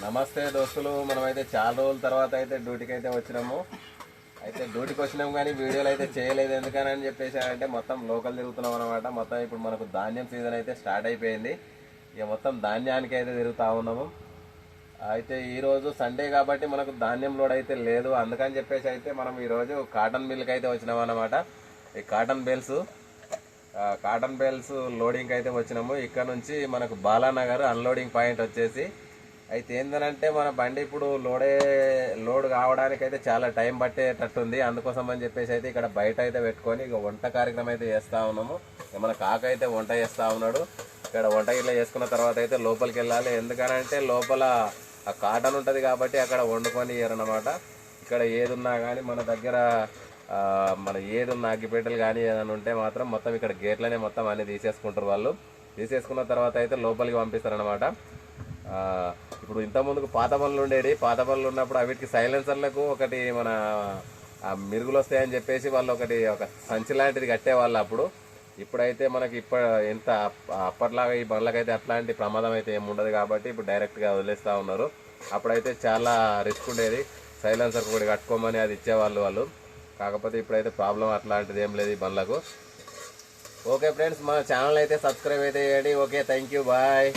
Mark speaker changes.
Speaker 1: నమస్తే దోస్తులు, మనమైతే చాలా రోజుల తర్వాత అయితే డ్యూటీకి అయితే వచ్చినాము. అయితే డ్యూటీకి వచ్చినాము కానీ వీడియోలు అయితే చేయలేదు. ఎందుకని చెప్పేసి అంటే మొత్తం లోకల్ తిరుగుతున్నాం అనమాట. మొత్తం ఇప్పుడు మనకు ధాన్యం సీజన్ అయితే స్టార్ట్ అయిపోయింది. ఇక మొత్తం ధాన్యానికి అయితే తిరుగుతూ ఉన్నాము. అయితే ఈరోజు సండే కాబట్టి మనకు ధాన్యం లోడ్ అయితే లేదు. అందుకని చెప్పేసి అయితే మనం ఈరోజు కాటన్ మిల్కి అయితే వచ్చినాం అనమాట. ఈ కాటన్ బేల్స్ లోడింగ్ అయితే వచ్చినాము. ఇక్కడ నుంచి మనకు బాలానగర్ అన్లోడింగ్ పాయింట్ వచ్చేసి అయితే ఏంటంటే మన బండి ఇప్పుడు లోడ్ కావడానికి అయితే చాలా టైం పట్టేటట్టుంది. అందుకోసం అని చెప్పేసి అయితే ఇక్కడ బయట అయితే పెట్టుకొని ఇక వంట కార్యక్రమం అయితే చేస్తూ ఉన్నాము. మన కాక అయితే వంట చేస్తూ ఉన్నాడు. ఇక్కడ వంట ఇట్లా చేసుకున్న తర్వాత అయితే లోపలికి వెళ్ళాలి. ఎందుకనంటే లోపల ఆ కాటన్ ఉంటుంది కాబట్టి అక్కడ వండుకొని ఇయ్యారనమాట. ఇక్కడ ఏది ఉన్నా కానీ మన దగ్గర మన ఏది ఉన్న అగ్గిపెట్టెలు కానీ ఏదైనా ఉంటే మాత్రం మొత్తం ఇక్కడ గేట్లనే మొత్తం అన్ని తీసేసుకుంటారు. వాళ్ళు తీసేసుకున్న తర్వాత అయితే లోపలికి పంపిస్తారనమాట. ఇప్పుడు ఇంతకుముందుకు పాత పనులు ఉండేది. పాత పనులు ఉన్నప్పుడు వీటికి సైలెన్సర్లకు ఒకటి మన మిరుగులు వస్తాయని చెప్పేసి వాళ్ళు ఒక సంచి లాంటిది కట్టేవాళ్ళు అప్పుడు. ఇప్పుడైతే మనకి ఎంత అప్పట్లాగా ఈ బండ్లకైతే అట్లాంటి ప్రమాదం అయితే ఏమి ఉండదు కాబట్టి ఇప్పుడు డైరెక్ట్గా వదిలేస్తూ ఉన్నారు. అప్పుడైతే చాలా రిస్క్ ఉండేది. సైలెన్సర్ కూడా కట్టుకోమని అది ఇచ్చేవాళ్ళు వాళ్ళు. కాకపోతే ఇప్పుడైతే ప్రాబ్లం అట్లాంటిది ఏం లేదు ఈ బండ్లకు. ఓకే ఫ్రెండ్స్, మన ఛానల్ అయితే సబ్స్క్రైబ్ అయితే చేయండి. Okay, thank you, bye.